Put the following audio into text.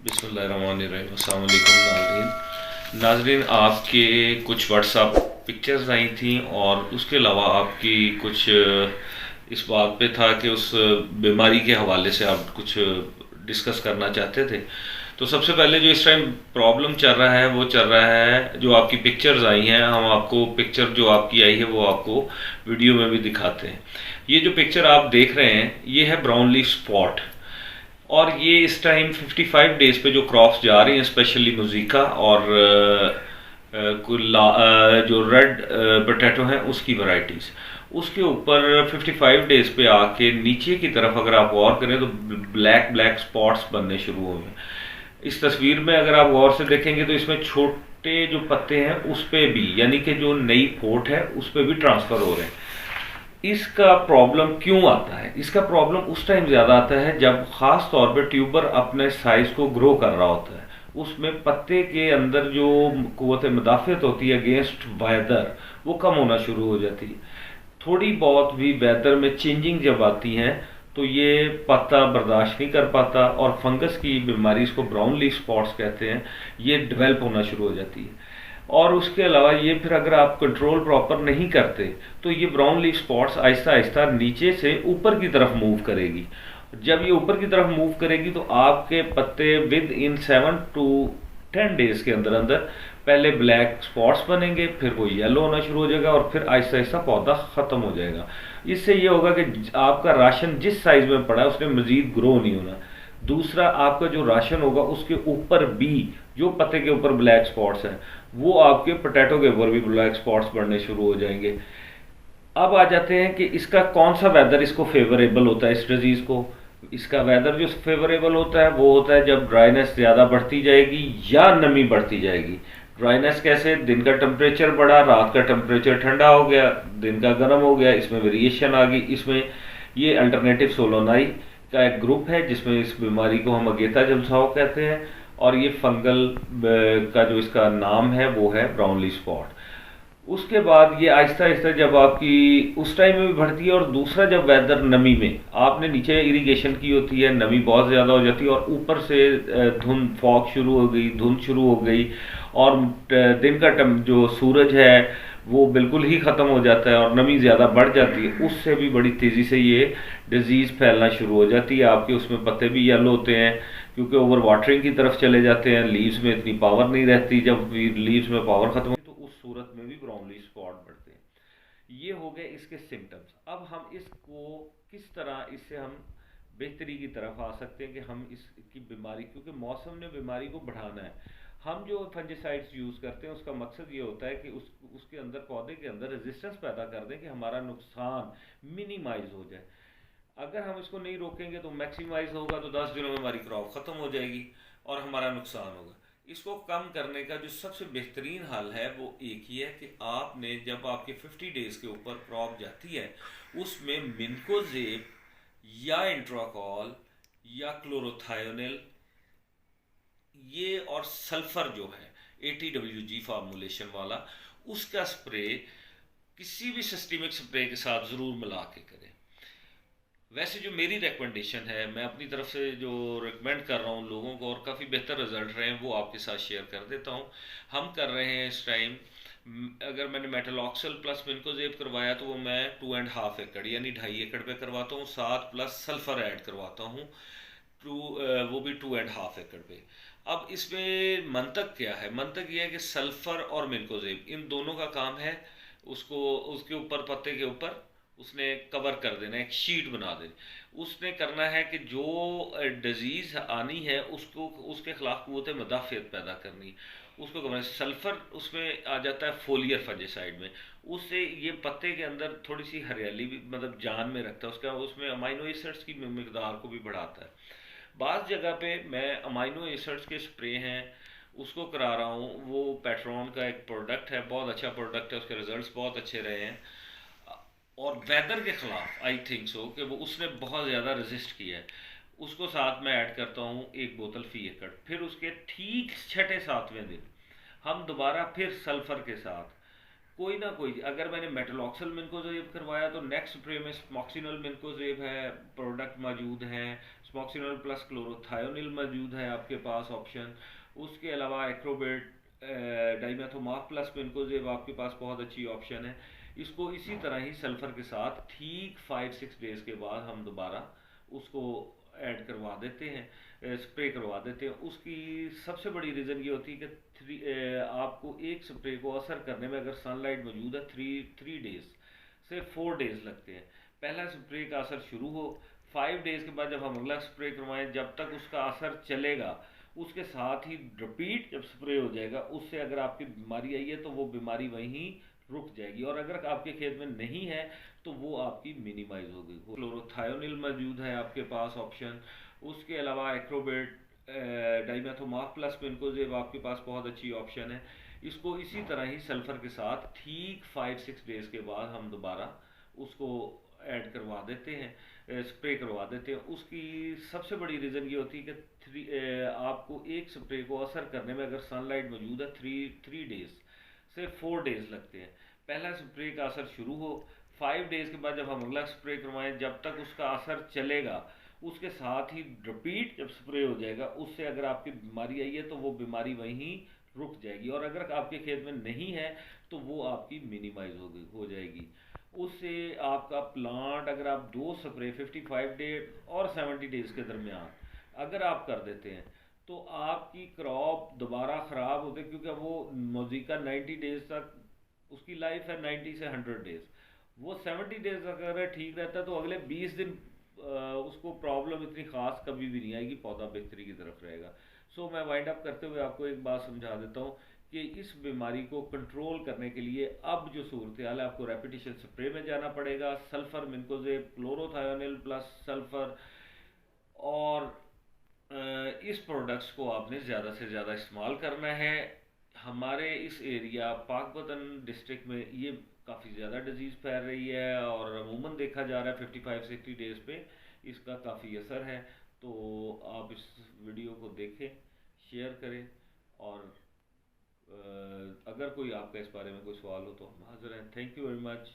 बिस्मिल्लाहिर्रहमानिर्रहीम। अस्सलाम वालेकुम नाज़रीन। नाज़रीन, आपके कुछ व्हाट्सअप पिक्चर्स आई थी और उसके अलावा आपकी कुछ इस बात पे था कि उस बीमारी के हवाले से आप कुछ डिस्कस करना चाहते थे। तो सबसे पहले जो इस टाइम प्रॉब्लम चल रहा है वो चल रहा है, जो आपकी पिक्चर्स आई हैं, हम आपको पिक्चर जो आपकी आई है वो आपको वीडियो में भी दिखाते हैं। ये जो पिक्चर आप देख रहे हैं ये है ब्राउन लीफ स्पॉट, और ये इस टाइम 55 डेज पे जो क्रॉप्स जा रही हैं, स्पेशली मुजीका और जो रेड पोटैटो हैं उसकी वैरायटीज, उसके ऊपर 55 डेज पे आके नीचे की तरफ अगर आप गौर करें तो ब्लैक ब्लैक स्पॉट्स बनने शुरू हुए हैं। इस तस्वीर में अगर आप गौर से देखेंगे तो इसमें छोटे जो पत्ते हैं उस पे भी, यानी कि जो नई फोट है उस पे भी ट्रांसफर हो रहे हैं। इसका प्रॉब्लम क्यों आता है? इसका प्रॉब्लम उस टाइम ज़्यादा आता है जब ख़ास तौर पे ट्यूबर अपने साइज को ग्रो कर रहा होता है। उसमें पत्ते के अंदर जो कुव्वत मुदाफ़त होती है अगेंस्ट वेदर, वो कम होना शुरू हो जाती है। थोड़ी बहुत भी वेदर में चेंजिंग जब आती हैं तो ये पत्ता बर्दाश्त नहीं कर पाता और फंगस की बीमारी, इसको ब्राउन लीफ स्पॉट्स कहते हैं, ये डेवलप होना शुरू हो जाती है। और उसके अलावा ये फिर अगर आप कंट्रोल प्रॉपर नहीं करते तो ये brown leaf spots Aahista Aahista नीचे से ऊपर की तरफ मूव करेगी। जब ये ऊपर की तरफ मूव करेगी तो आपके पत्ते विद इन 7 to 10 डेज के अंदर अंदर पहले ब्लैक स्पॉट्स बनेंगे, फिर वो येलो होना शुरू हो जाएगा और फिर आहिस्ता आहिस्ता पौधा खत्म हो जाएगा। इससे ये होगा कि आपका राशन जिस साइज में पड़ा है उसने मजीद ग्रो नहीं होना। दूसरा, आपका जो राशन होगा उसके ऊपर भी जो पत्ते के ऊपर ब्लैक स्पॉट्स हैं वो आपके पोटैटो के ऊपर भी ब्लैक स्पॉट्स बढ़ने शुरू हो जाएंगे। अब आ जाते हैं कि इसका कौन सा वेदर इसको फेवरेबल होता है इस डिजीज को। इसका वेदर जो फेवरेबल होता है वो होता है जब ड्राइनेस ज़्यादा बढ़ती जाएगी या नमी बढ़ती जाएगी। ड्राइनेस कैसे? दिन का टेम्परेचर बढ़ा, रात का टेम्परेचर ठंडा हो गया, दिन का गर्म हो गया, इसमें वेरिएशन आ गई। इसमें ये अल्टरनेटिव सोलोनाई का एक ग्रुप है जिसमें इस बीमारी को हम अगेता जलसाओ कहते हैं, और ये फंगल का जो इसका नाम है वो है ब्राउन लीफ स्पॉट। उसके बाद ये आहिस्ता आहिस्ता जब आपकी उस टाइम में भी बढ़ती है, और दूसरा जब वेदर नमी में आपने नीचे इरिगेशन की होती है, नमी बहुत ज़्यादा हो जाती है और ऊपर से धुंध फॉग शुरू हो गई, धुंध शुरू हो गई, और दिन का जो सूरज है वो बिल्कुल ही ख़त्म हो जाता है और नमी ज़्यादा बढ़ जाती है, उससे भी बड़ी तेज़ी से ये डिज़ीज़ फैलना शुरू हो जाती है। आपके उसमें पत्ते भी येलो होते हैं क्योंकि ओवर वाटरिंग की तरफ चले जाते हैं, लीव्स में इतनी पावर नहीं रहती, जब लीव्स में पावर ख़त्म तो उस सूरत में भी ब्राउन लीफ स्पॉट बढ़ते हैं। ये हो गए इसके सिम्टम्स। अब हम इसको किस तरह, इससे हम बेहतरी की तरफ आ सकते हैं कि हम इसकी बीमारी, क्योंकि मौसम ने बीमारी को बढ़ाना है। हम जो फंजिसाइड्स यूज़ करते हैं उसका मकसद ये होता है कि उसके अंदर, पौधे के अंदर रेजिस्टेंस पैदा कर दें कि हमारा नुकसान मिनिमाइज हो जाए। अगर हम इसको नहीं रोकेंगे तो मैक्सिमाइज होगा, तो 10 दिनों में हमारी क्रॉप ख़त्म हो जाएगी और हमारा नुकसान होगा। इसको कम करने का जो सबसे बेहतरीन हल है वो एक ही है कि आपने, जब आपके 50 डेज के ऊपर क्रॉप जाती है, उसमें मिनकोजेब या इंट्राकॉल या क्लोरोथायोनिल, ये और सल्फर जो है ATWG फार्मूलेशन वाला, उसका स्प्रे किसी भी सिस्टमिक स्प्रे के साथ ज़रूर मिला के करें। वैसे जो मेरी रिकमेंडेशन है, मैं अपनी तरफ से जो रिकमेंड कर रहा हूँ लोगों को, और काफ़ी बेहतर रिजल्ट रहे हैं, वो आपके साथ शेयर कर देता हूँ। हम कर रहे हैं इस टाइम, अगर मैंने मेटलॉक्सल प्लस मिनकोजेब करवाया तो वो मैं 2.5 एकड़ यानी 2.5 एकड़ पे करवाता हूँ, साथ प्लस सल्फर ऐड करवाता हूँ टू, वो भी 2.5 एकड़ पे। अब इसमें मंतक क्या है? मंतक ये है कि सल्फर और मिनकोजेब इन दोनों का काम है उसको, उसके ऊपर, पत्ते के ऊपर उसने कवर कर देना, एक शीट बना देनी। उसने करना है कि जो डिजीज आनी है उसको, उसके खिलाफ कुव्वत मुदाफ़त पैदा करनी, उसको करना। सल्फर उसमें आ जाता है फोलियर फंजिसाइड में, उससे ये पत्ते के अंदर थोड़ी सी हरियाली भी, मतलब जान में रखता है, उसका उसमें अमाइनो एसिड्स की मकदार को भी बढ़ाता है। बाज़ जगह पे मैं अमाइनो एसिड्स के स्प्रे हैं उसको करा रहा हूँ, वो पेट्रॉन का एक प्रोडक्ट है, बहुत अच्छा प्रोडक्ट है, उसके रिजल्ट्स बहुत अच्छे रहे हैं। और वेदर के खिलाफ आई थिंक सो कि वो उसने बहुत ज़्यादा रेजिस्ट किया है। उसको साथ में ऐड करता हूँ 1 बोतल फी एकड़। फिर उसके ठीक छठे सातवें दिन हम दोबारा फिर सल्फर के साथ कोई ना कोई, अगर मैंने मेटलॉक्सल मिनकोजेब करवाया तो नेक्स्ट स्प्रे में स्मॉक्सिनल मिनकोजेब है, प्रोडक्ट मौजूद हैं, स्मोक्सिनोल प्लस क्लोरोथायोनिल मौजूद है आपके पास ऑप्शन। उसके अलावा एक्रोबेट डाइमेथोमार्क प्लस पेनकोजेब आपके पास बहुत अच्छी ऑप्शन है। इसको इसी तरह ही सल्फर के साथ ठीक 5-6 डेज के बाद हम दोबारा उसको ऐड करवा देते हैं, स्प्रे करवा देते हैं। उसकी सबसे बड़ी रीज़न ये होती है कि आपको एक स्प्रे को असर करने में अगर सनलाइट मौजूद है 3 डेज से 4 डेज लगते हैं। पहला स्प्रे का असर शुरू हो, 5 डेज के बाद जब हम अगला स्प्रे करवाएं जब तक उसका असर चलेगा, उसके साथ ही रिपीट जब स्प्रे हो जाएगा उससे अगर आपकी बीमारी आई है तो वो बीमारी वहीं रुक जाएगी, और अगर आपके खेत में नहीं है तो वो आपकी मिनिमाइज होगी। क्लोरोथायोनिल मौजूद है आपके पास ऑप्शन। उसके अलावा एक्रोबेट डाइमेथोमार्क प्लस पेनकोजेब आपके पास बहुत अच्छी ऑप्शन है। इसको इसी तरह ही सल्फर के साथ ठीक 5-6 डेज के बाद हम दोबारा उसको ऐड करवा देते हैं, स्प्रे करवा देते हैं। उसकी सबसे बड़ी रीज़न ये होती है कि आपको एक स्प्रे को असर करने में अगर सनलाइट मौजूद है 3 डेज से 4 डेज लगते हैं। पहला स्प्रे का असर शुरू हो, 5 डेज के बाद जब हम अगला स्प्रे करवाएं जब तक उसका असर चलेगा, उसके साथ ही रिपीट जब स्प्रे हो जाएगा उससे अगर आपकी बीमारी आई है तो वो बीमारी वहीं रुक जाएगी, और अगर आपके खेत में नहीं है तो वो आपकी मिनिमाइज हो जाएगी। उससे आपका प्लांट अगर आप 2 स्प्रे 55 डे और 70 डेज के दरमियान अगर आप कर देते हैं तो आपकी क्रॉप दोबारा ख़राब होती है, क्योंकि वो मोज़ीका 90 डेज तक उसकी लाइफ है, 90 से 100 डेज। वो 70 डेज अगर ठीक रहता है तो अगले 20 दिन उसको प्रॉब्लम इतनी खास कभी भी नहीं आएगी, पौधा बेहतरी की तरफ रहेगा। सो मैं वाइंड अप करते हुए आपको एक बात समझा देता हूँ कि इस बीमारी को कंट्रोल करने के लिए अब जो सूरत हाल है, आपको रेपिटेशन स्प्रे में जाना पड़ेगा, सल्फर मिनकोजेब क्लोरोथायोनिल प्लस सल्फर, और इस प्रोडक्ट्स को आपने ज़्यादा से ज़्यादा इस्तेमाल करना है। हमारे इस एरिया पाकपतन डिस्ट्रिक्ट में ये काफ़ी ज़्यादा डिजीज़ फैल रही है और अमूमन देखा जा रहा है 55-60 डेज पे इसका काफ़ी असर है। तो आप इस वीडियो को देखें, शेयर करें, और अगर कोई आपका इस बारे में कोई सवाल हो तो हम हाजिर हैं। Thank you very much.